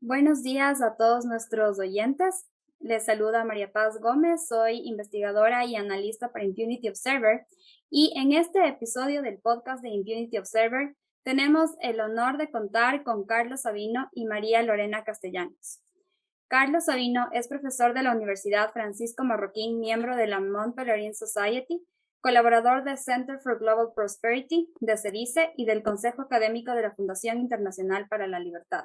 Buenos días a todos nuestros oyentes. Les saluda María Paz Gómez, soy investigadora y analista para Impunity Observer y en este episodio del podcast de Impunity Observer tenemos el honor de contar con Carlos Sabino y María Lorena Castellanos. Carlos Sabino es profesor de la Universidad Francisco Marroquín, miembro de la Mont Pelerin Society, colaborador del Center for Global Prosperity de CEDICE y del Consejo Académico de la Fundación Internacional para la Libertad.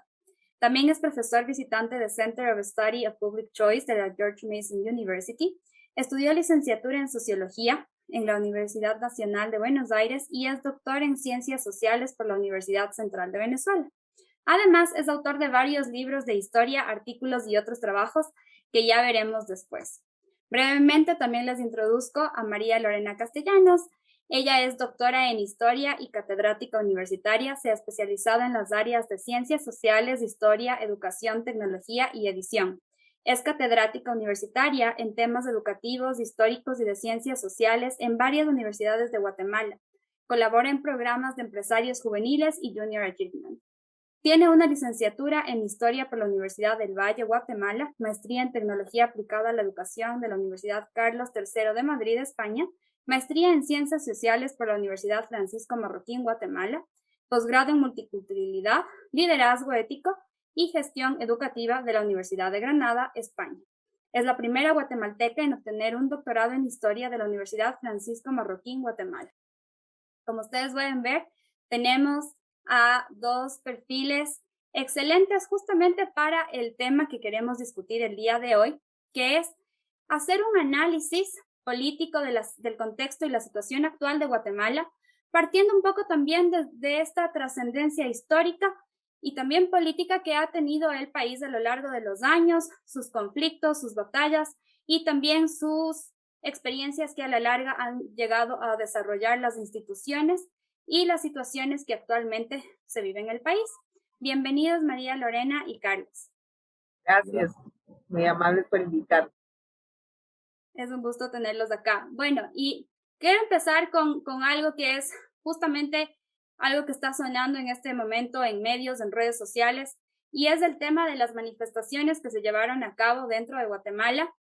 También es profesor visitante del Center of Study of Public Choice de la George Mason University. Estudió licenciatura en Sociología en la Universidad Nacional de Buenos Aires y es doctor en Ciencias Sociales por la Universidad Central de Venezuela. Además, es autor de varios libros de historia, artículos y otros trabajos que ya veremos después. Brevemente, también les introduzco a María Lorena Castellanos. Ella es doctora en Historia y catedrática universitaria. Se ha especializado en las áreas de Ciencias Sociales, Historia, Educación, Tecnología y Edición. Es catedrática universitaria en temas educativos, históricos y de ciencias sociales en varias universidades de Guatemala. Colabora en programas de empresarios juveniles y Junior Achievement. Tiene una licenciatura en Historia por la Universidad del Valle, Guatemala, maestría en Tecnología aplicada a la educación de la Universidad Carlos III de Madrid, España, maestría en Ciencias Sociales por la Universidad Francisco Marroquín, Guatemala, posgrado en Multiculturalidad, Liderazgo Ético y Gestión Educativa de la Universidad de Granada, España. Es la primera guatemalteca en obtener un doctorado en Historia de la Universidad Francisco Marroquín, Guatemala. Como ustedes pueden ver, tenemos a dos perfiles excelentes justamente para el tema que queremos discutir el día de hoy, que es hacer un análisis político del contexto y la situación actual de Guatemala, partiendo un poco también de esta trascendencia histórica y también política que ha tenido el país a lo largo de los años, sus conflictos, sus batallas y también sus experiencias que a la larga han llegado a desarrollar las instituciones y las situaciones que actualmente se viven en el país. Bienvenidos María Lorena y Carlos. Gracias, muy amables por invitarme. Es un gusto tenerlos acá. Bueno, y quiero empezar con algo que es justamente algo que está sonando en este momento en medios, en redes sociales, y es el tema de las manifestaciones que se llevaron a cabo dentro de Guatemala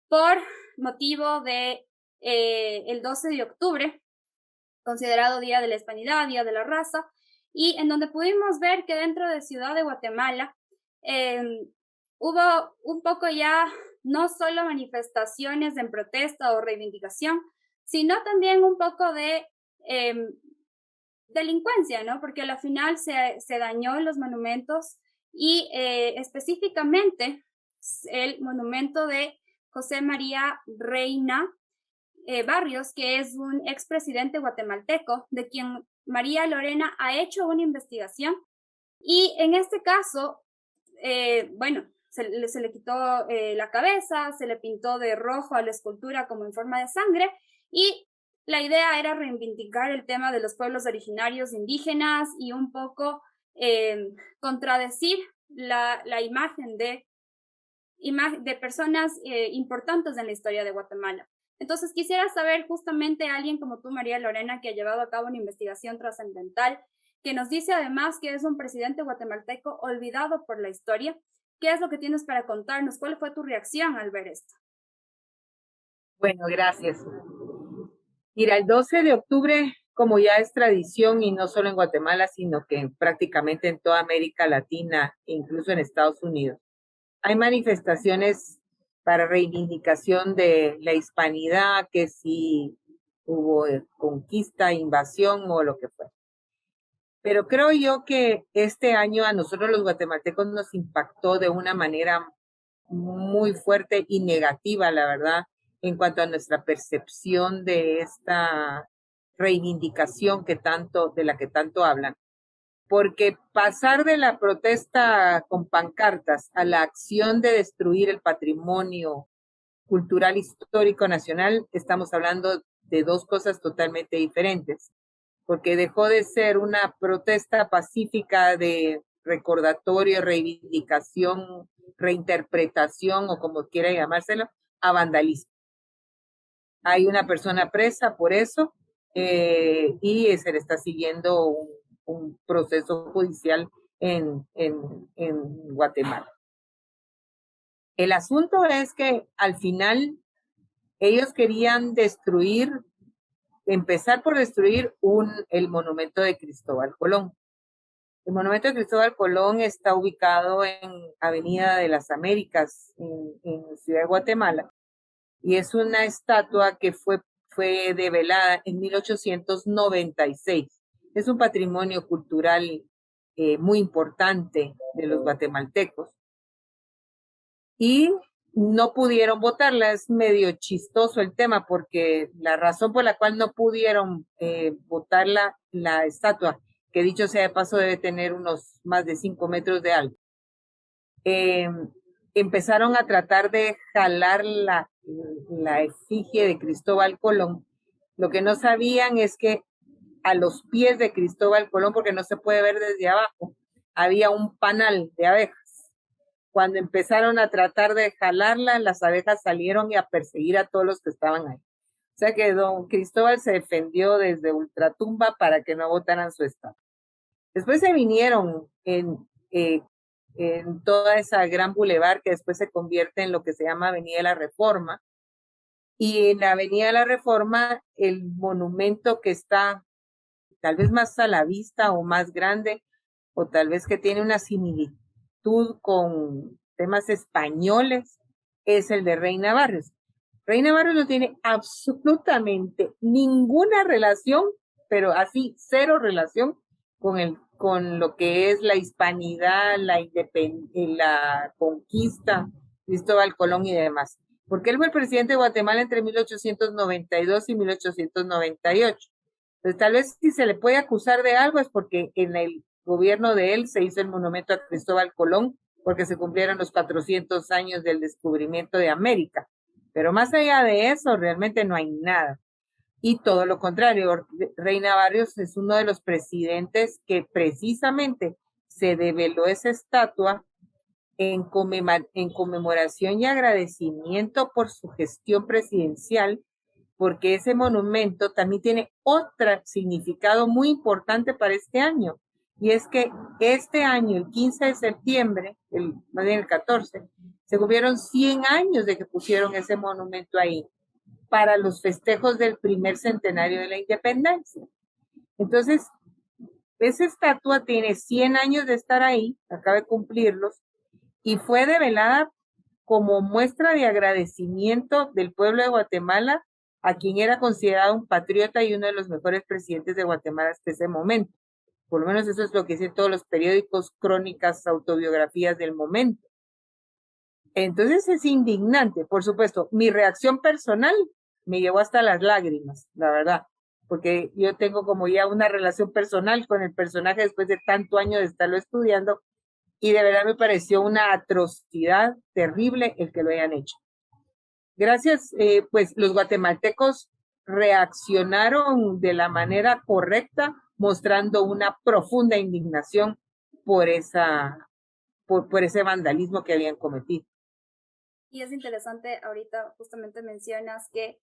por motivo de el 12 de octubre, considerado Día de la Hispanidad, Día de la Raza, y en donde pudimos ver que dentro de Ciudad de Guatemala hubo un poco ya no solo manifestaciones en protesta o reivindicación, sino también un poco de delincuencia, ¿no? Porque al final se dañó los monumentos y específicamente el monumento de José María Reina Barrios, que es un expresidente guatemalteco, de quien María Lorena ha hecho una investigación. Y en este caso, bueno, se le quitó la cabeza, se le pintó de rojo a la escultura como en forma de sangre, y la idea era reivindicar el tema de los pueblos originarios indígenas y un poco contradecir la imagen de personas importantes en la historia de Guatemala. Entonces, quisiera saber justamente a alguien como tú, María Lorena, que ha llevado a cabo una investigación trascendental, que nos dice además que es un presidente guatemalteco olvidado por la historia. ¿Qué es lo que tienes para contarnos? ¿Cuál fue tu reacción al ver esto? Bueno, gracias. Mira, el 12 de octubre, como ya es tradición, y no solo en Guatemala, sino que prácticamente en toda América Latina, e incluso en Estados Unidos, hay manifestaciones para reivindicación de la hispanidad, que si hubo conquista, invasión o lo que fue. Pero creo yo que este año a nosotros los guatemaltecos nos impactó de una manera muy fuerte y negativa, la verdad, en cuanto a nuestra percepción de esta reivindicación de la que tanto hablan. Porque pasar de la protesta con pancartas a la acción de destruir el patrimonio cultural histórico nacional, estamos hablando de dos cosas totalmente diferentes, porque dejó de ser una protesta pacífica de recordatorio, reivindicación, reinterpretación o como quiera llamárselo, a vandalismo. Hay una persona presa por eso y se le está siguiendo un proceso judicial en Guatemala. El asunto es que al final ellos querían empezar por destruir el monumento de Cristóbal Colón. El monumento de Cristóbal Colón está ubicado en Avenida de las Américas, en Ciudad de Guatemala, y es una estatua que fue develada en 1896. Es un patrimonio cultural muy importante de los guatemaltecos. Y no pudieron votarla. Es medio chistoso el tema porque la razón por la cual no pudieron votar la estatua, que dicho sea de paso debe tener unos más de 5 metros de alto, empezaron a tratar de jalar la efigie de Cristóbal Colón. Lo que no sabían es que a los pies de Cristóbal Colón, porque no se puede ver desde abajo, había un panal de abejas. Cuando empezaron a tratar de jalarla, las abejas salieron y a perseguir a todos los que estaban ahí. O sea que don Cristóbal se defendió desde ultratumba para que no votaran su estatua. Después se vinieron en toda esa gran bulevar que después se convierte en lo que se llama Avenida de la Reforma. Y en la Avenida de la Reforma, el monumento que está tal vez más a la vista o más grande, o tal vez que tiene una similitud con temas españoles, es el de Reina Barrios. Reina Barrios no tiene absolutamente ninguna relación, pero así cero relación con lo que es la hispanidad, la conquista, Cristóbal Colón y demás. Porque él fue el presidente de Guatemala entre 1892 y 1898. Entonces, tal vez si se le puede acusar de algo es porque en el gobierno de él se hizo el monumento a Cristóbal Colón, porque se cumplieron los 400 años del descubrimiento de América. Pero más allá de eso, realmente no hay nada. Y todo lo contrario, Reina Barrios es uno de los presidentes que precisamente se develó esa estatua en conmemoración y agradecimiento por su gestión presidencial, porque ese monumento también tiene otro significado muy importante para este año. Y es que este año, el 15 de septiembre, más bien el 14, se cumplieron 100 años de que pusieron ese monumento ahí para los festejos del primer centenario de la independencia. Entonces, esa estatua tiene 100 años de estar ahí, acaba de cumplirlos, y fue develada como muestra de agradecimiento del pueblo de Guatemala a quien era considerado un patriota y uno de los mejores presidentes de Guatemala hasta ese momento. Por lo menos eso es lo que dicen todos los periódicos, crónicas, autobiografías del momento. Entonces es indignante, por supuesto. Mi reacción personal me llevó hasta las lágrimas, la verdad, porque yo tengo como ya una relación personal con el personaje después de tanto año de estarlo estudiando, y de verdad me pareció una atrocidad terrible el que lo hayan hecho. Gracias, pues los guatemaltecos reaccionaron de la manera correcta, mostrando una profunda indignación por ese vandalismo que habían cometido. Y es interesante, ahorita justamente mencionas que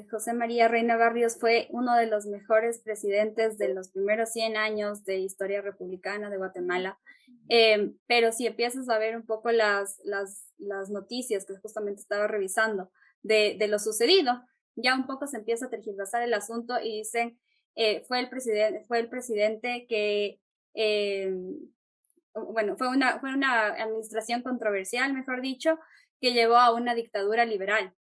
José María Reina Barrios fue uno de los mejores presidentes de los primeros 100 años de historia republicana de Guatemala. Pero si empiezas a ver un poco las noticias que justamente estaba revisando de lo sucedido, ya un poco se empieza a tergiversar el asunto y dicen, fue el presidente que, bueno, fue una administración controversial, mejor dicho, que llevó a una dictadura liberal.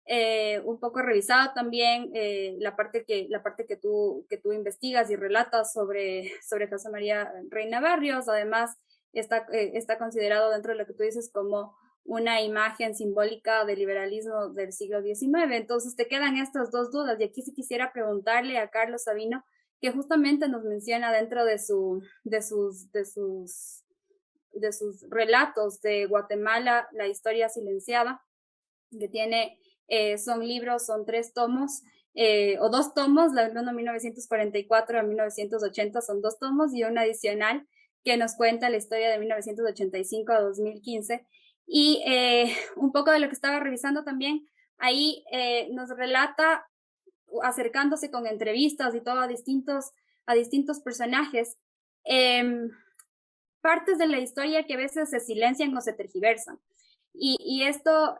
Un poco revisado también la parte que tú investigas y relatas sobre José María Reina Barrios. Además, está considerado dentro de lo que tú dices como una imagen simbólica del liberalismo del siglo XIX. Entonces te quedan estas dos dudas, y aquí sí quisiera preguntarle a Carlos Sabino, que justamente nos menciona dentro de sus relatos de Guatemala, la historia silenciada, que tiene, son 3 tomos, o 2 tomos, la uno 1944 a 1980 son 2 tomos, y un adicional que nos cuenta la historia de 1985 a 2015. Y un poco de lo que estaba revisando también, ahí nos relata, acercándose con entrevistas y todo a distintos personajes, partes de la historia que a veces se silencian o se tergiversan. Y esto,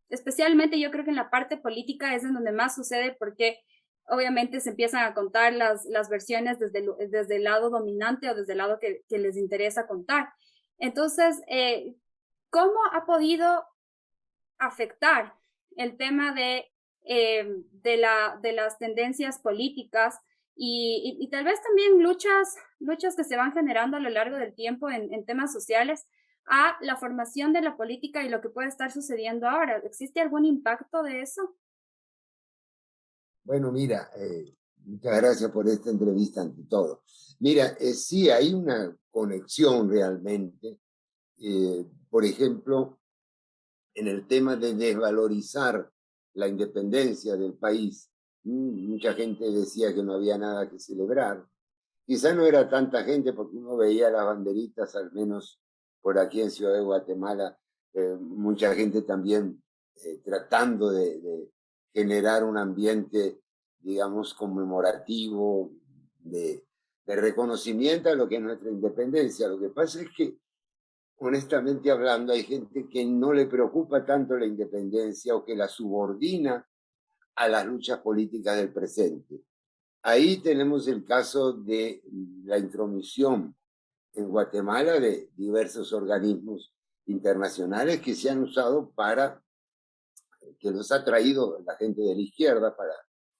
especialmente yo creo que en la parte política es en donde más sucede porque obviamente se empiezan a contar las versiones desde el lado dominante o desde el lado que les interesa contar. Entonces, ¿cómo ha podido afectar el tema de las tendencias políticas y tal vez también luchas que se van generando a lo largo del tiempo en temas sociales a la formación de la política y lo que puede estar sucediendo ahora? ¿Existe algún impacto de eso? Bueno, mira, muchas gracias por esta entrevista ante todo. Mira, sí hay una conexión realmente, por ejemplo, en el tema de desvalorizar la independencia del país. Mucha gente decía que no había nada que celebrar. Quizá no era tanta gente porque uno veía las banderitas, al menos por aquí en Ciudad de Guatemala, mucha gente también tratando de generar un ambiente, digamos, conmemorativo, de reconocimiento a lo que es nuestra independencia. Lo que pasa es que, honestamente hablando, hay gente que no le preocupa tanto la independencia o que la subordina a las luchas políticas del presente. Ahí tenemos el caso de la intromisión en Guatemala de diversos organismos internacionales que se han usado para, que los ha traído la gente de la izquierda, para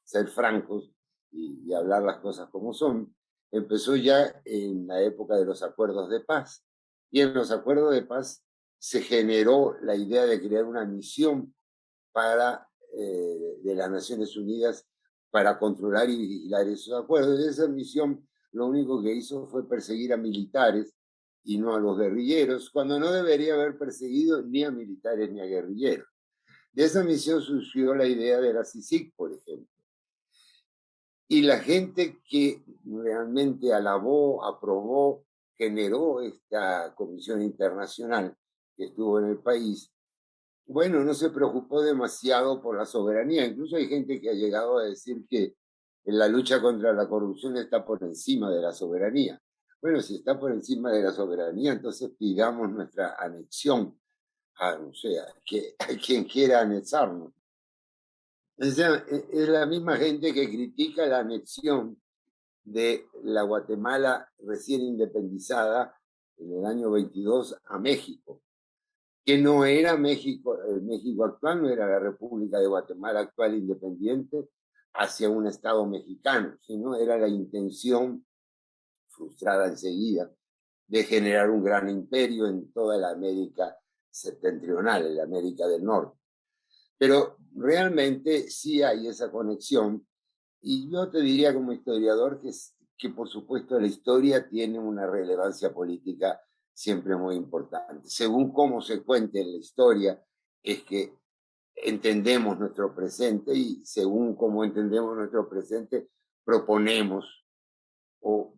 ser francos y hablar las cosas como son. Empezó ya en la época de los acuerdos de paz. Y en los acuerdos de paz se generó la idea de crear una misión de las Naciones Unidas para controlar y vigilar esos acuerdos. Y esa misión lo único que hizo fue perseguir a militares y no a los guerrilleros, cuando no debería haber perseguido ni a militares ni a guerrilleros. De esa misión surgió la idea de la CICIG, por ejemplo. Y la gente que realmente alabó, aprobó, generó esta comisión internacional que estuvo en el país, bueno, no se preocupó demasiado por la soberanía. Incluso hay gente que ha llegado a decir que la lucha contra la corrupción está por encima de la soberanía. Bueno, si está por encima de la soberanía, entonces pidamos nuestra anexión o sea, a quien quiera anexarnos. Es la misma gente que critica la anexión de la Guatemala recién independizada en el año 22 a México, que no era México, el México actual, no era la República de Guatemala actual independiente hacia un Estado mexicano, sino era la intención, frustrada enseguida, de generar un gran imperio en toda la América septentrional, en la América del Norte. Pero realmente sí hay esa conexión, y yo te diría como historiador que por supuesto la historia tiene una relevancia política siempre muy importante. Según cómo se cuente la historia, es que entendemos nuestro presente, y según cómo entendemos nuestro presente, proponemos o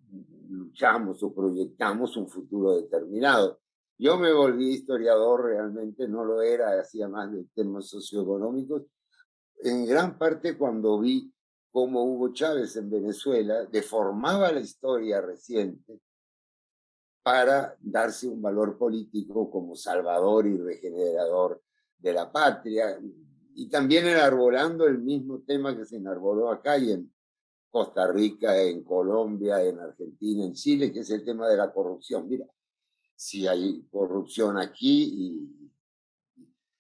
luchamos o proyectamos un futuro determinado. Yo me volví historiador, realmente no lo era, hacía más de temas socioeconómicos, en gran parte cuando vi cómo Hugo Chávez en Venezuela deformaba la historia reciente para darse un valor político como salvador y regenerador de la patria, y también enarbolando el mismo tema que se enarboló acá y en Costa Rica, en Colombia, en Argentina, en Chile, que es el tema de la corrupción. Mira, si hay corrupción aquí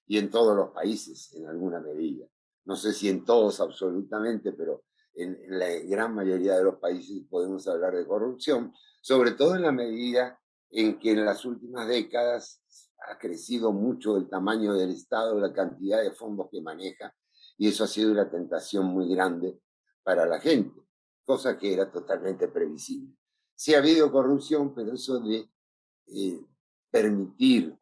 y en todos los países, en alguna medida. No sé si en todos absolutamente, pero en la gran mayoría de los países podemos hablar de corrupción, sobre todo en la medida en que en las últimas décadas ha crecido mucho el tamaño del Estado, la cantidad de fondos que maneja, y eso ha sido una tentación muy grande para la gente, cosa que era totalmente previsible. Sí ha habido corrupción, pero eso de permitir,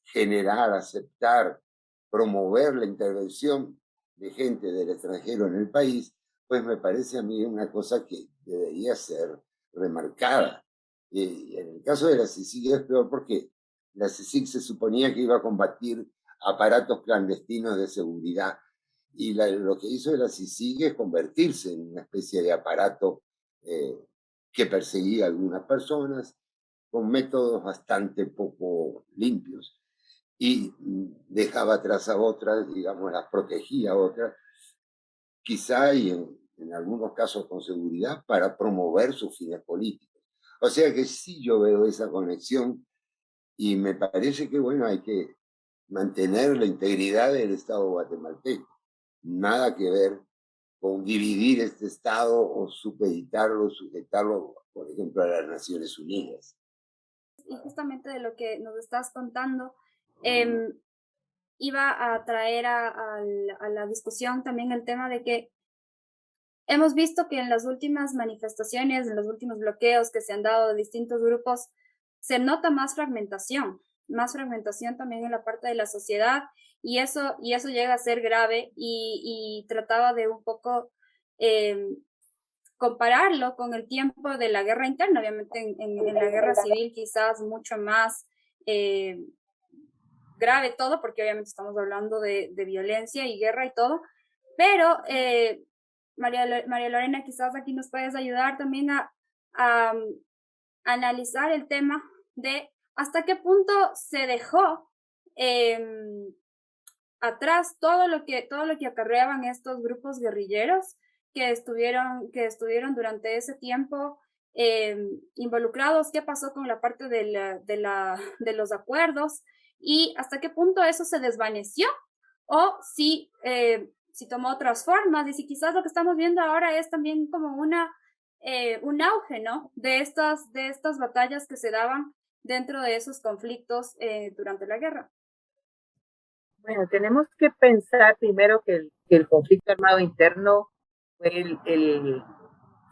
generar, aceptar, promover la intervención de gente del extranjero en el país, pues me parece a mí una cosa que debería ser remarcada. En el caso de la CICIG es peor porque la CICIG se suponía que iba a combatir aparatos clandestinos de seguridad, y lo que hizo la CICIG es convertirse en una especie de aparato que perseguía a algunas personas con métodos bastante poco limpios y dejaba atrás a otras, digamos, las protegía a otras, quizá y en algunos casos con seguridad, para promover sus fines políticos. O sea que sí yo veo esa conexión y me parece que, bueno, hay que mantener la integridad del Estado guatemalteco. Nada que ver con dividir este Estado o supeditarlo, sujetarlo, por ejemplo, a las Naciones Unidas. Y justamente de lo que nos estás contando, iba a traer a la discusión también el tema de que hemos visto que en las últimas manifestaciones, en los últimos bloqueos que se han dado de distintos grupos, se nota más fragmentación también en la parte de la sociedad, y eso llega a ser grave, y trataba de un poco compararlo con el tiempo de la guerra interna. Obviamente en la guerra civil quizás mucho más grave todo, porque obviamente estamos hablando de violencia y guerra y todo, pero María Lorena, quizás aquí nos puedes ayudar también a analizar el tema de hasta qué punto se dejó atrás todo lo que acarreaban estos grupos guerrilleros que estuvieron durante ese tiempo involucrados, qué pasó con la parte de los acuerdos, y hasta qué punto eso se desvaneció, o si tomó otras formas, y si quizás lo que estamos viendo ahora es también como un auge, ¿no? De estas batallas que se daban dentro de esos conflictos durante la guerra. Bueno, tenemos que pensar primero que el conflicto armado interno fue,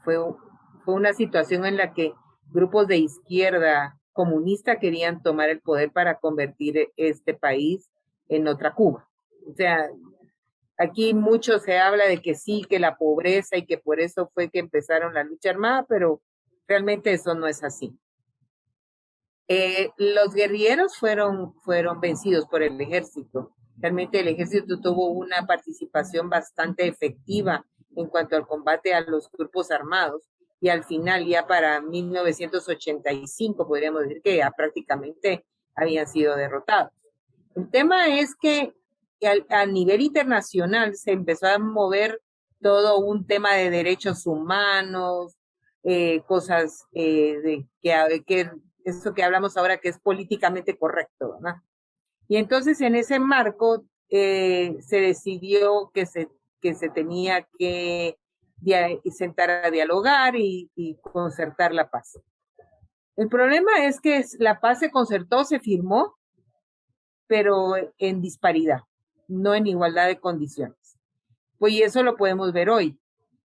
fue, fue una situación en la que grupos de izquierda comunista querían tomar el poder para convertir este país en otra Cuba. O sea, aquí mucho se habla de que sí, que la pobreza y que por eso fue que empezaron la lucha armada, pero realmente eso no es así. Los guerrilleros fueron vencidos por el ejército. Realmente el ejército tuvo una participación bastante efectiva en cuanto al combate a los grupos armados, y al final, ya para 1985, podríamos decir que ya prácticamente habían sido derrotados. El tema es que a nivel internacional se empezó a mover todo un tema de derechos humanos, cosas que eso que hablamos ahora que es políticamente correcto, ¿verdad? Y entonces en ese marco se decidió que se tenía que sentar a dialogar y concertar la paz. El problema es que la paz se concertó, se firmó, pero en disparidad, no en igualdad de condiciones. Pues y eso lo podemos ver hoy,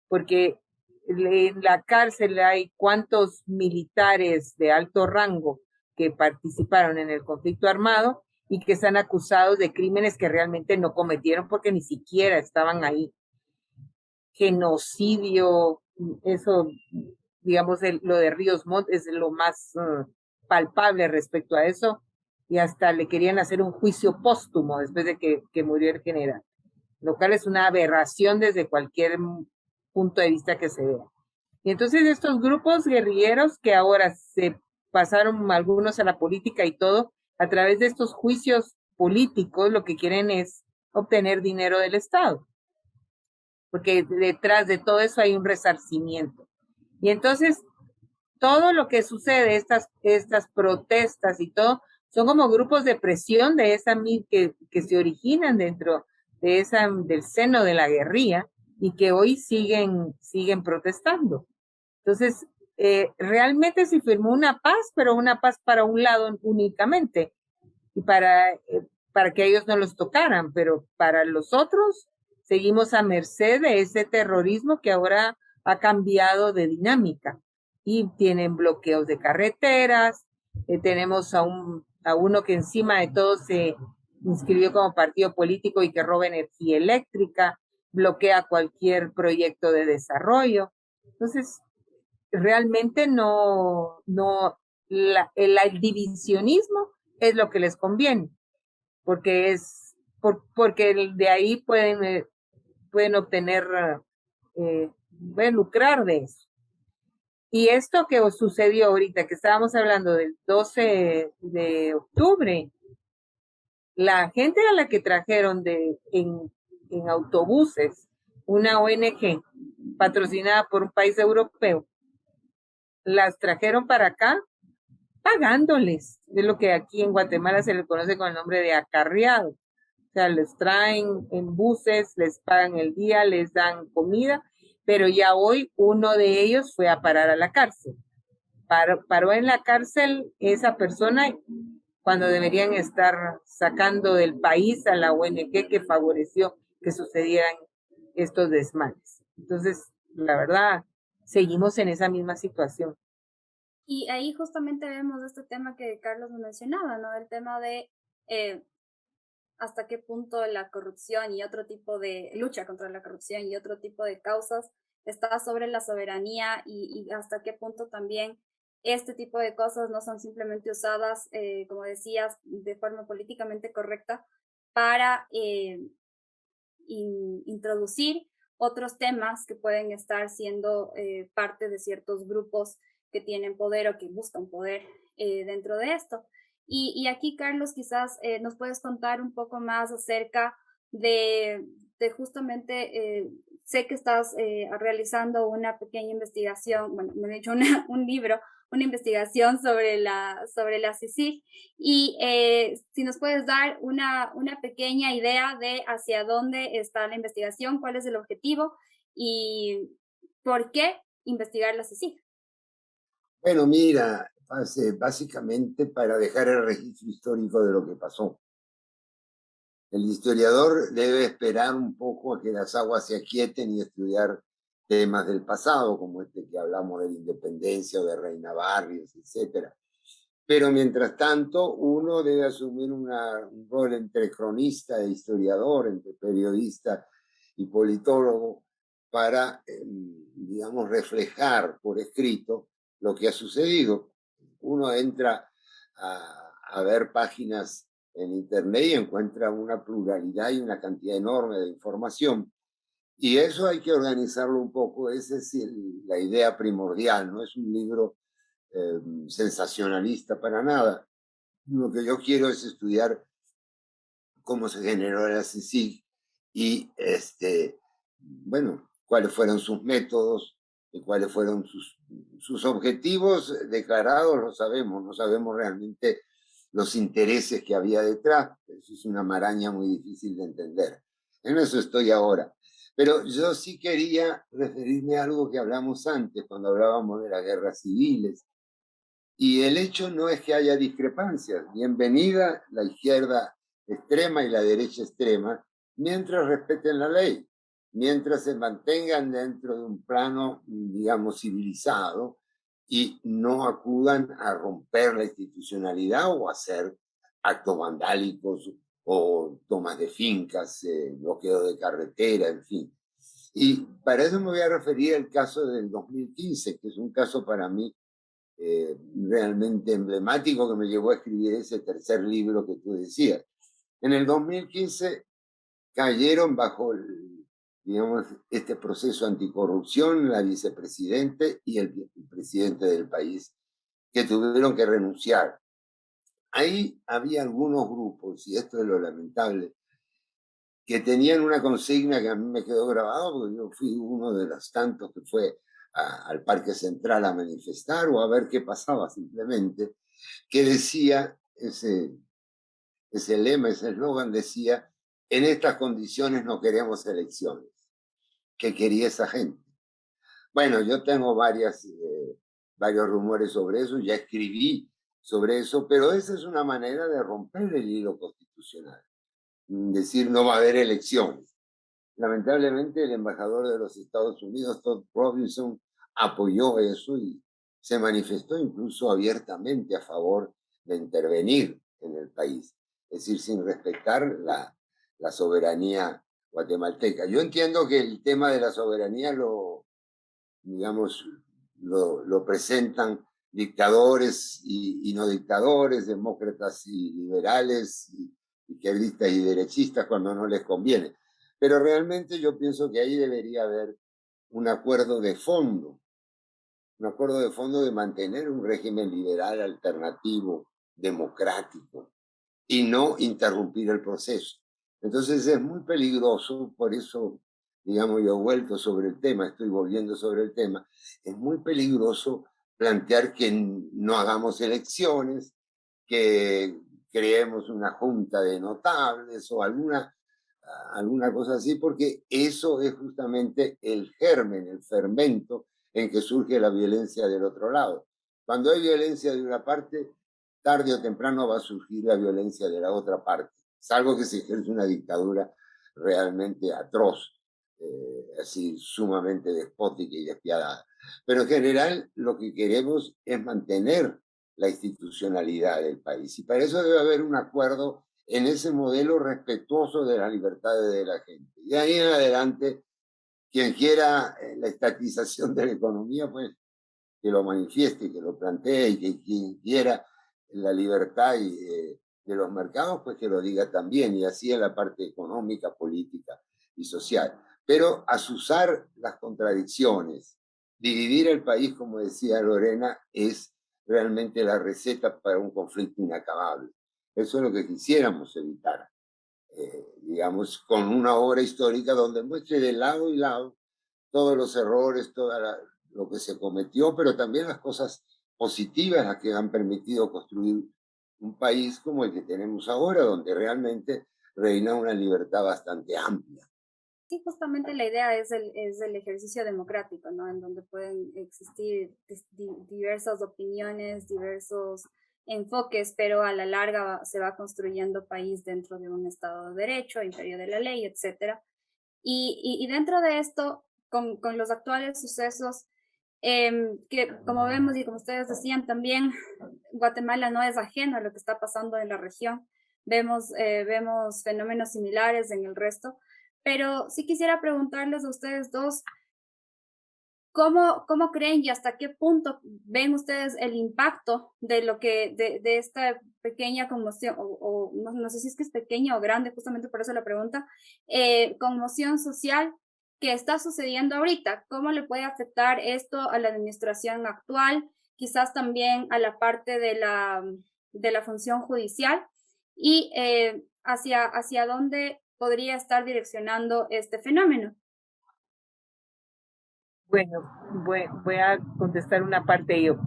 porque en la cárcel hay cuantos militares de alto rango que participaron en el conflicto armado y que están acusados de crímenes que realmente no cometieron porque ni siquiera estaban ahí. Genocidio, eso, digamos, lo de Ríos Montt es lo más palpable respecto a eso, y hasta le querían hacer un juicio póstumo después de que murió el general, lo cual es una aberración desde cualquier punto de vista que se vea. Y entonces estos grupos guerrilleros que ahora se pasaron algunos a la política y todo, a través de estos juicios políticos, lo que quieren es obtener dinero del Estado, porque detrás de todo eso hay un resarcimiento. Y entonces todo lo que sucede, estas protestas y todo, son como grupos de presión de esa que se originan dentro de del seno de la guerrilla y que hoy siguen protestando. Entonces, realmente se firmó una paz, pero una paz para un lado únicamente, y para que ellos no los tocaran, pero para los otros seguimos a merced de ese terrorismo que ahora ha cambiado de dinámica, y tienen bloqueos de carreteras, tenemos a uno que encima de todo se inscribió como partido político y que roba energía eléctrica, bloquea cualquier proyecto de desarrollo. Entonces, realmente el divisionismo es lo que les conviene, porque porque de ahí pueden obtener, pueden lucrar de eso. Y esto que os sucedió ahorita, que estábamos hablando del 12 de octubre, la gente a la que trajeron en autobuses, una ONG patrocinada por un país europeo, las trajeron para acá pagándoles, de lo que aquí en Guatemala se le conoce con el nombre de acarreado. O sea, les traen en buses, les pagan el día, les dan comida, pero ya hoy uno de ellos fue a parar a la cárcel. Paró en la cárcel esa persona cuando deberían estar sacando del país a la ONG que favoreció que sucedieran estos desmanes. Entonces, la verdad, seguimos en esa misma situación. Y ahí justamente vemos este tema que Carlos mencionaba, ¿no? El tema de hasta qué punto la corrupción y otro tipo de lucha contra la corrupción y otro tipo de causas está sobre la soberanía y hasta qué punto también este tipo de cosas no son simplemente usadas, como decías, de forma políticamente correcta para introducir otros temas que pueden estar siendo parte de ciertos grupos que tienen poder o que buscan poder dentro de esto. Y aquí, Carlos, quizás nos puedes contar un poco más acerca de justamente, sé que estás realizando una pequeña investigación, bueno, me he dicho un libro, una investigación sobre la CICIG y si nos puedes dar una pequeña idea de hacia dónde está la investigación, cuál es el objetivo y por qué investigar la CICIG. Bueno, mira, básicamente para dejar el registro histórico de lo que pasó. El historiador debe esperar un poco a que las aguas se aquieten y estudiar temas del pasado, como este que hablamos de la independencia o de Reina Barrios, etcétera. Pero mientras tanto, uno debe asumir un rol entre cronista e historiador, entre periodista y politólogo, para, digamos, reflejar por escrito lo que ha sucedido. Uno entra a ver páginas en Internet y encuentra una pluralidad y una cantidad enorme de información. Y eso hay que organizarlo un poco, esa es la idea primordial, no es un libro sensacionalista para nada. Lo que yo quiero es estudiar cómo se generó la CICIG y, bueno, cuáles fueron sus métodos y cuáles fueron sus objetivos declarados, lo sabemos, no sabemos realmente los intereses que había detrás. Eso es una maraña muy difícil de entender. En eso estoy ahora. Pero yo sí quería referirme a algo que hablamos antes, cuando hablábamos de las guerras civiles. Y el hecho no es que haya discrepancias. Bienvenida la izquierda extrema y la derecha extrema, mientras respeten la ley, mientras se mantengan dentro de un plano, digamos, civilizado y no acudan a romper la institucionalidad o a hacer actos vandálicos o tomas de fincas, bloqueo de carretera, en fin. Y para eso me voy a referir al caso del 2015, que es un caso para mí realmente emblemático que me llevó a escribir ese tercer libro que tú decías. En el 2015 cayeron bajo, digamos, este proceso anticorrupción la vicepresidente y el presidente del país, que tuvieron que renunciar. Ahí había algunos grupos, y esto es lo lamentable, que tenían una consigna que a mí me quedó grabado, porque yo fui uno de los tantos que fue al Parque Central a manifestar o a ver qué pasaba simplemente, que decía, ese lema, ese eslogan decía, en estas condiciones no queremos elecciones. ¿Qué quería esa gente? Bueno, yo tengo varios rumores sobre eso, ya escribí sobre eso, pero esa es una manera de romper el hilo constitucional. Decir no va a haber elecciones. Lamentablemente el embajador de los Estados Unidos, Todd Robinson, apoyó eso y se manifestó incluso abiertamente a favor de intervenir en el país, es decir, sin respetar la soberanía guatemalteca. Yo entiendo que el tema de la soberanía digamos, lo presentan dictadores y no dictadores, demócratas y liberales, izquierdistas y derechistas cuando no les conviene. Pero realmente yo pienso que ahí debería haber un acuerdo de fondo un acuerdo de fondo de mantener un régimen liberal alternativo, democrático, y no interrumpir el proceso. Entonces es muy peligroso, por eso, digamos, yo he vuelto sobre el tema, estoy volviendo sobre el tema, es muy peligroso plantear que no hagamos elecciones, que creemos una junta de notables o alguna cosa así, porque eso es justamente el germen, el fermento en que surge la violencia del otro lado. Cuando hay violencia de una parte, tarde o temprano va a surgir la violencia de la otra parte, salvo que se ejerce una dictadura realmente atroz, así sumamente despótica y despiadada. Pero en general lo que queremos es mantener la institucionalidad del país y para eso debe haber un acuerdo en ese modelo respetuoso de las libertades de la gente. Y ahí en adelante, quien quiera la estatización de la economía, pues que lo manifieste, que lo plantee, y que quien quiera la libertad de los mercados, pues que lo diga también, y así en la parte económica, política y social. Pero asusar las contradicciones, dividir el país, como decía Lorena, es realmente la receta para un conflicto inacabable. Eso es lo que quisiéramos evitar, digamos, con una obra histórica donde muestre de lado y lado todos los errores, lo que se cometió, pero también las cosas positivas, las que han permitido construir un país como el que tenemos ahora, donde realmente reina una libertad bastante amplia. Sí, justamente la idea es el ejercicio democrático, ¿no? En donde pueden existir diversas opiniones, diversos enfoques, pero a la larga se va construyendo país dentro de un Estado de Derecho, imperio de la ley, etcétera. Y dentro de esto, con los actuales sucesos, que como vemos y como ustedes decían también, Guatemala no es ajeno a lo que está pasando en la región. Vemos fenómenos similares en el resto, pero sí quisiera preguntarles a ustedes dos, ¿cómo creen y hasta qué punto ven ustedes el impacto de lo que, de esta pequeña conmoción, o no sé si es que es pequeña o grande, justamente por eso la pregunta, conmoción social que está sucediendo ahorita? ¿Cómo le puede afectar esto a la administración actual? Quizás también a la parte de la función judicial y hacia dónde podría estar direccionando este fenómeno. Bueno, voy a contestar una parte yo.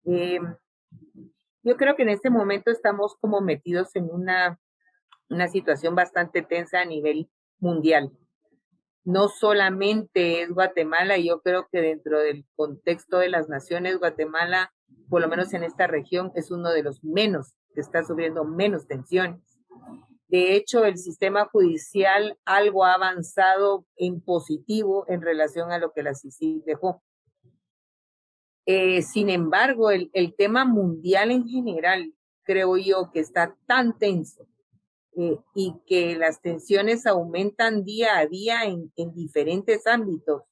Yo creo que en este momento estamos como metidos en una situación bastante tensa a nivel mundial. No solamente es Guatemala, yo creo que dentro del contexto de las naciones, Guatemala, por lo menos en esta región, es uno de los menos, que está sufriendo menos tensiones. De hecho, el sistema judicial algo ha avanzado en positivo en relación a lo que la CICIG dejó. Sin embargo, el tema mundial en general, creo yo que está tan tenso y que las tensiones aumentan día a día en diferentes ámbitos.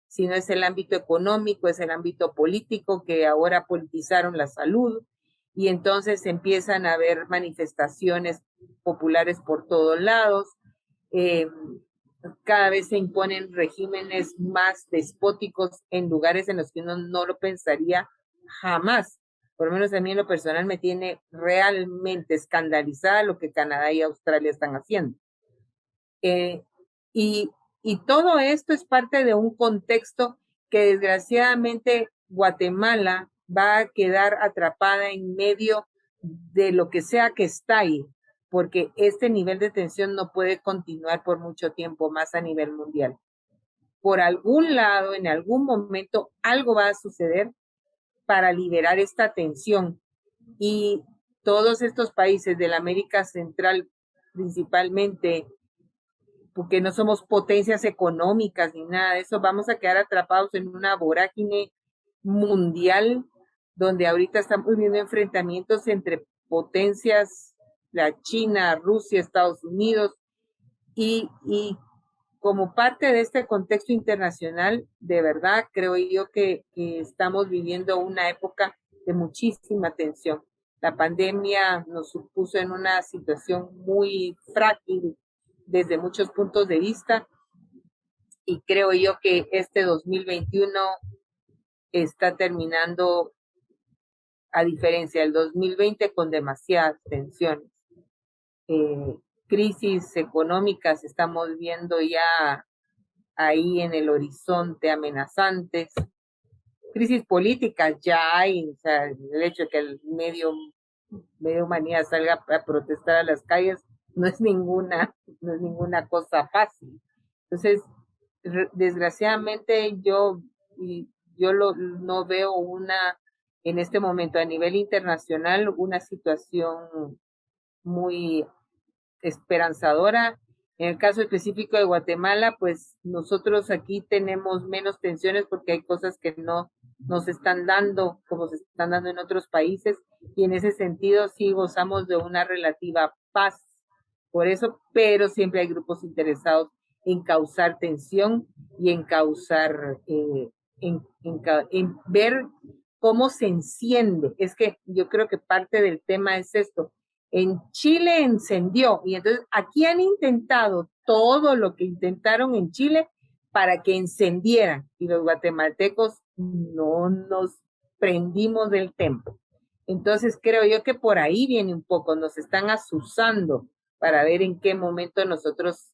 Si no es el ámbito económico, es el ámbito político, que ahora politizaron la salud y entonces empiezan a haber manifestaciones populares por todos lados. Cada vez se imponen regímenes más despóticos en lugares en los que uno no lo pensaría jamás. Por lo menos a mí en lo personal me tiene realmente escandalizada lo que Canadá y Australia están haciendo. Y todo esto es parte de un contexto que desgraciadamente Guatemala va a quedar atrapada en medio de lo que sea que está ahí, porque este nivel de tensión no puede continuar por mucho tiempo más a nivel mundial. Por algún lado, en algún momento, algo va a suceder para liberar esta tensión. Y todos estos países de la América Central, principalmente, porque no somos potencias económicas ni nada de eso, vamos a quedar atrapados en una vorágine mundial donde ahorita estamos viendo enfrentamientos entre potencias, la China, Rusia, Estados Unidos, y como parte de este contexto internacional, de verdad creo yo que estamos viviendo una época de muchísima tensión. La pandemia nos supuso en una situación muy frágil desde muchos puntos de vista y creo yo que este 2021 está terminando, a diferencia del 2020, con demasiadas tensiones. Crisis económicas estamos viendo ya ahí en el horizonte amenazantes. Crisis políticas ya hay, o sea, el hecho de que el medio humanidad salga a protestar a las calles no es ninguna cosa fácil. Entonces, desgraciadamente no veo en este momento a nivel internacional una situación muy esperanzadora. En el caso específico de Guatemala, pues nosotros aquí tenemos menos tensiones porque hay cosas que no nos están dando como se están dando en otros países, y en ese sentido sí gozamos de una relativa paz. Por eso, pero siempre hay grupos interesados en causar tensión y en causar, en ver cómo se enciende. Es que yo creo que parte del tema es esto. En Chile encendió, y entonces aquí han intentado todo lo que intentaron en Chile para que encendieran, y los guatemaltecos no nos prendimos del tempo. Entonces creo yo que por ahí viene un poco, nos están asusando para ver en qué momento nosotros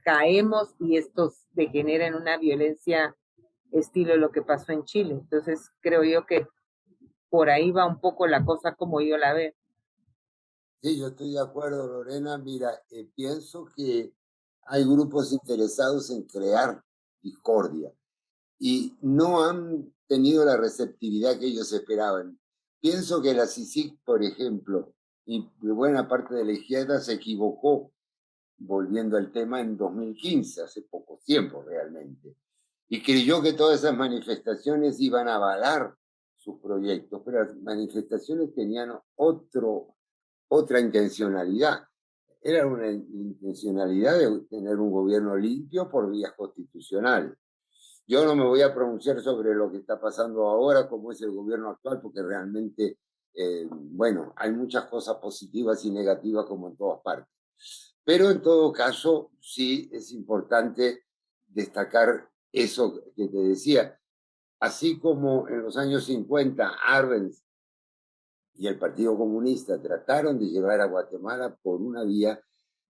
caemos y esto degenera en una violencia estilo lo que pasó en Chile. Entonces creo yo que por ahí va un poco la cosa como yo la veo. Sí, yo estoy de acuerdo, Lorena. Mira, pienso que hay grupos interesados en crear discordia y no han tenido la receptividad que ellos esperaban. Pienso que la CICIG, por ejemplo, y buena parte de la izquierda se equivocó volviendo al tema en 2015, hace poco tiempo realmente, y creyó que todas esas manifestaciones iban a avalar sus proyectos, pero las manifestaciones tenían otra intencionalidad. Era una intencionalidad de tener un gobierno limpio por vías constitucionales. Yo no me voy a pronunciar sobre lo que está pasando ahora, cómo es el gobierno actual, porque realmente, bueno, hay muchas cosas positivas y negativas como en todas partes. Pero en todo caso, sí es importante destacar eso que te decía. Así como en los años 50, Arbenz y el Partido Comunista trataron de llevar a Guatemala por una vía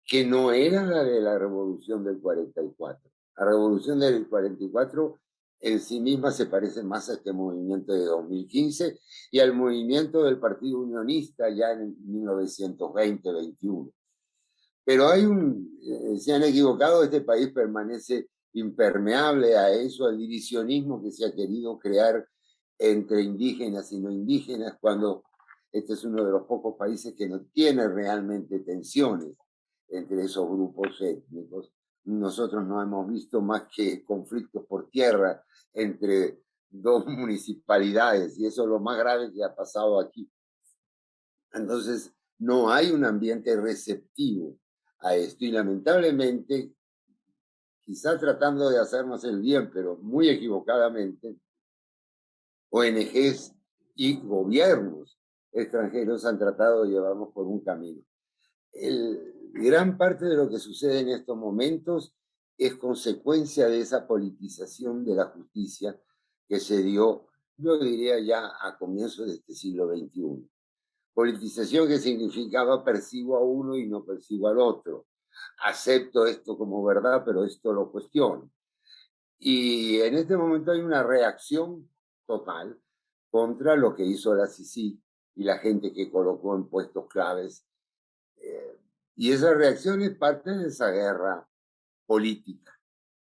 que no era la de la revolución del 44. La revolución del 44 en sí misma se parece más a este movimiento de 2015 y al movimiento del Partido Unionista ya en 1920-21. Pero se han equivocado, este país permanece impermeable a eso, al divisionismo que se ha querido crear entre indígenas y no indígenas, cuando este es uno de los pocos países que no tiene realmente tensiones entre esos grupos étnicos. Nosotros no hemos visto más que conflictos por tierra entre dos municipalidades, y eso es lo más grave que ha pasado aquí. Entonces, no hay un ambiente receptivo a esto, y lamentablemente, quizá tratando de hacernos el bien, pero muy equivocadamente, ONGs y gobiernos extranjeros han tratado de llevarnos por un camino. Gran parte de lo que sucede en estos momentos es consecuencia de esa politización de la justicia que se dio, yo diría ya a comienzos de este siglo XXI. Politización que significaba percibo a uno y no percibo al otro. Acepto esto como verdad, pero esto lo cuestiono. Y en este momento hay una reacción total contra lo que hizo la CICIG y la gente que colocó en puestos claves. Y esa reacción es parte de esa guerra política.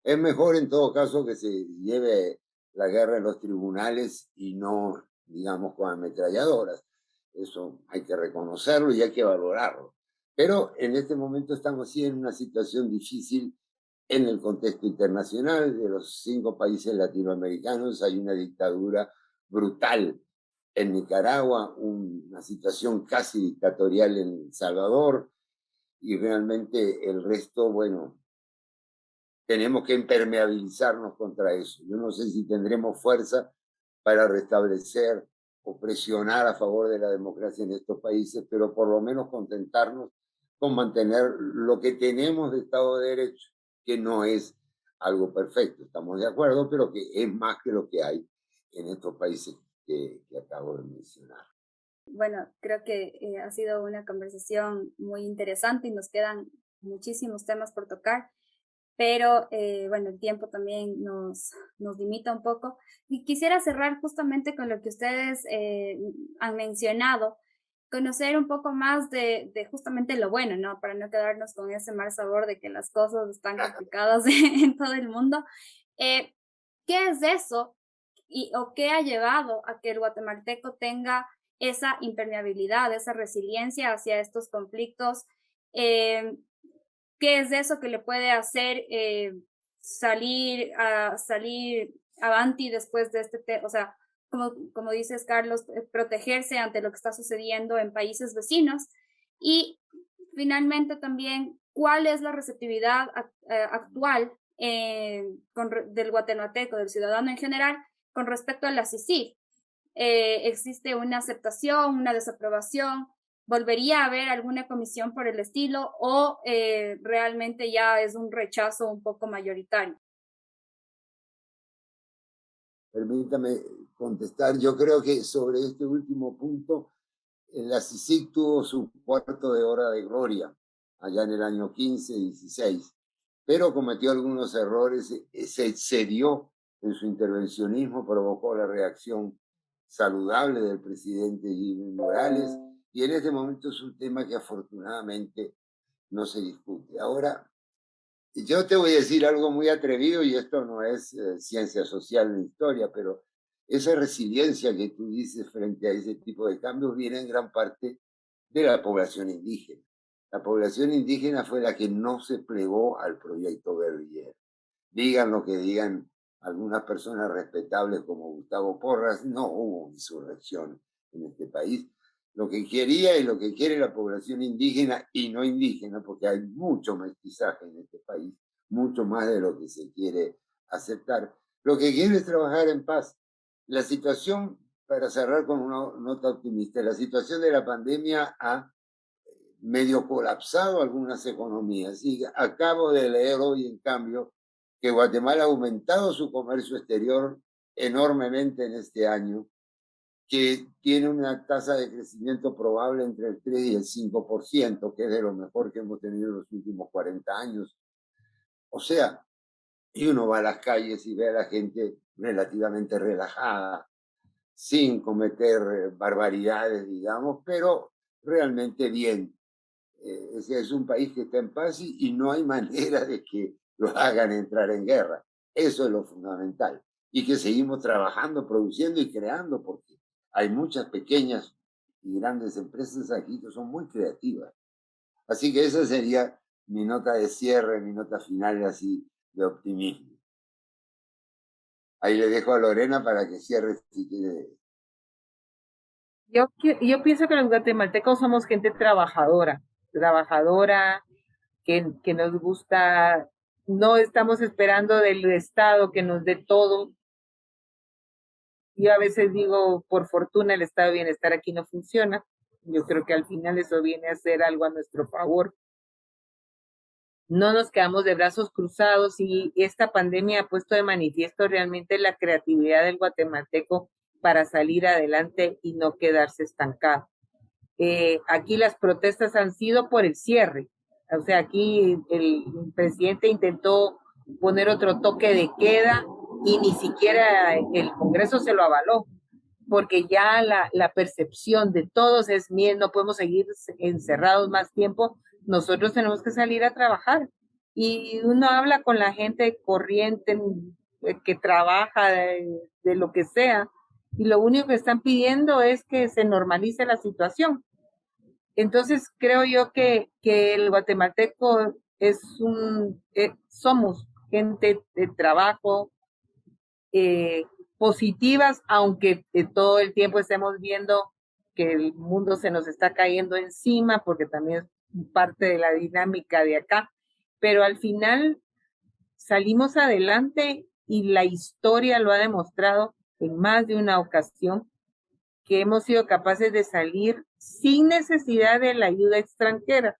Es mejor en todo caso que se lleve la guerra en los tribunales y no, digamos, con ametralladoras. Eso hay que reconocerlo y hay que valorarlo. Pero en este momento estamos sí en una situación difícil en el contexto internacional. De los 5 países latinoamericanos hay una dictadura brutal en Nicaragua, una situación casi dictatorial en El Salvador, y realmente el resto, bueno, tenemos que impermeabilizarnos contra eso. Yo no sé si tendremos fuerza para restablecer o presionar a favor de la democracia en estos países, pero por lo menos contentarnos con mantener lo que tenemos de Estado de Derecho, que no es algo perfecto, estamos de acuerdo, pero que es más que lo que hay. en estos países que acabo de mencionar. Bueno, creo que ha sido una conversación muy interesante y nos quedan muchísimos temas por tocar, pero bueno, el tiempo también nos limita un poco. Y quisiera cerrar justamente con lo que ustedes han mencionado, conocer un poco más de justamente lo bueno, ¿no? Para no quedarnos con ese mal sabor de que las cosas están complicadas en todo el mundo. Eh, ¿Qué es eso o qué ha llevado a que el guatemalteco tenga esa impermeabilidad, esa resiliencia hacia estos conflictos? Eh, ¿Qué es eso que le puede hacer salir avanti después de o sea, como dices, Carlos, protegerse ante lo que está sucediendo en países vecinos? Y finalmente también, ¿cuál es la receptividad actual del guatemalteco, del ciudadano en general, con respecto a la CICIG? ¿Existe una aceptación, una desaprobación? ¿Volvería a haber alguna comisión por el estilo o realmente ya es un rechazo un poco mayoritario? Permítame contestar. Yo creo que sobre este último punto, la CICIG tuvo su cuarto de hora de gloria allá en el año 15, 16, pero cometió algunos errores, se excedió en su intervencionismo, provocó la reacción saludable del presidente Jimmy Morales, y en este momento es un tema que afortunadamente no se discute. Ahora, yo te voy a decir algo muy atrevido, y esto no es ciencia social ni historia, pero esa resiliencia que tú dices frente a ese tipo de cambios viene en gran parte de la población indígena. La población indígena fue la que no se plegó al proyecto guerrillero. Digan lo que digan algunas personas respetables como Gustavo Porras, no hubo insurrección en este país. Lo que quería y lo que quiere la población indígena y no indígena, porque hay mucho mestizaje en este país, mucho más de lo que se quiere aceptar, lo que quiere es trabajar en paz. La situación, para cerrar con una nota optimista, la situación de la pandemia ha medio colapsado algunas economías. Y acabo de leer hoy, en cambio, que Guatemala ha aumentado su comercio exterior enormemente en este año, que tiene una tasa de crecimiento probable entre el 3 y el 5%, que es de lo mejor que hemos tenido en los últimos 40 años. O sea, y uno va a las calles y ve a la gente relativamente relajada, sin cometer barbaridades, digamos, pero realmente bien. Es un país que está en paz y no hay manera de que lo hagan entrar en guerra. Eso es lo fundamental. Y que seguimos trabajando, produciendo y creando, porque hay muchas pequeñas y grandes empresas aquí que son muy creativas. Así que esa sería mi nota de cierre, mi nota final así de optimismo. Ahí le dejo a Lorena para que cierre si quiere. Yo pienso que los guatemaltecos somos gente trabajadora, que nos gusta, no estamos esperando del Estado que nos dé todo. Yo a veces digo, por fortuna el estado de bienestar aquí no funciona. Yo creo que al final eso viene a ser algo a nuestro favor. No nos quedamos de brazos cruzados, y esta pandemia ha puesto de manifiesto realmente la creatividad del guatemalteco para salir adelante y no quedarse estancado. Aquí las protestas han sido por el cierre. O sea, aquí el presidente intentó poner otro toque de queda y ni siquiera el Congreso se lo avaló, porque ya la percepción de todos es, miren, no podemos seguir encerrados más tiempo, nosotros tenemos que salir a trabajar. Y uno habla con la gente corriente que trabaja de lo que sea, y lo único que están pidiendo es que se normalice la situación. Entonces creo yo que el guatemalteco somos gente de trabajo, positivas, aunque todo el tiempo estemos viendo que el mundo se nos está cayendo encima, porque también es parte de la dinámica de acá, pero al final salimos adelante, y la historia lo ha demostrado en más de una ocasión, que hemos sido capaces de salir sin necesidad de la ayuda extranjera.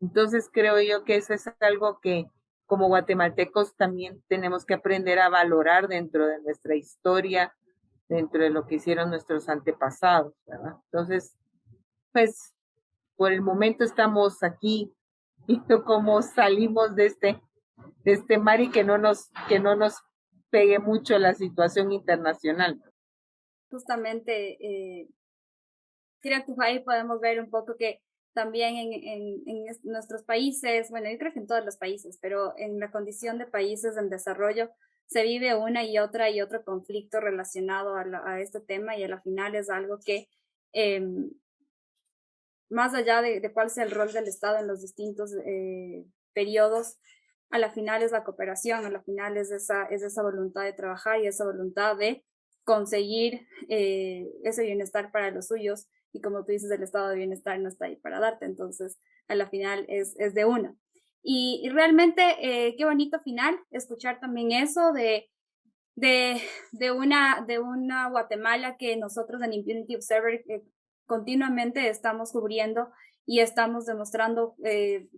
Entonces creo yo que eso es algo que como guatemaltecos también tenemos que aprender a valorar dentro de nuestra historia dentro de lo que hicieron nuestros antepasados, ¿verdad? Entonces, pues, por el momento estamos aquí viendo cómo salimos de este mar y que no nos pegue mucho la situación internacional. Justamente, creo que ahí podemos ver un poco que también en nuestros países, bueno, yo creo que en todos los países, pero en la condición de países en desarrollo, se vive una y otro conflicto relacionado a este tema y a la final es algo que, más allá de cuál sea el rol del Estado en los distintos periodos, a la final es la cooperación, a la final es esa voluntad de trabajar y esa voluntad de conseguir ese bienestar para los suyos. Y como tú dices, el estado de bienestar no está ahí para darte, entonces a la final es de una. Y realmente qué bonito final escuchar también eso de una Guatemala que nosotros en Impunity Observer continuamente estamos cubriendo y estamos demostrando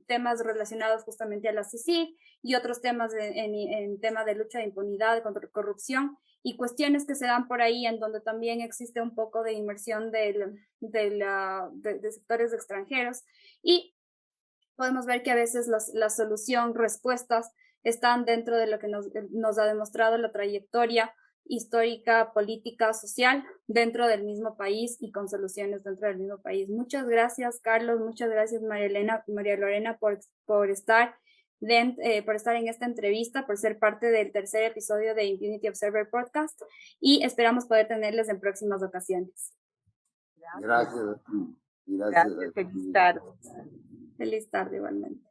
temas relacionados justamente a la CICIG y otros temas en tema de lucha de impunidad, contra corrupción y cuestiones que se dan por ahí en donde también existe un poco de inmersión de sectores extranjeros y podemos ver que a veces la solución, respuestas están dentro de lo que nos ha demostrado la trayectoria histórica, política, social dentro del mismo país y con soluciones dentro del mismo país. Muchas gracias, Carlos. Muchas gracias, María Lorena, por estar en esta entrevista, por ser parte del tercer episodio de Impunity Observer Podcast y esperamos poder tenerles en próximas ocasiones. Gracias. Gracias, feliz tarde. Feliz tarde igualmente.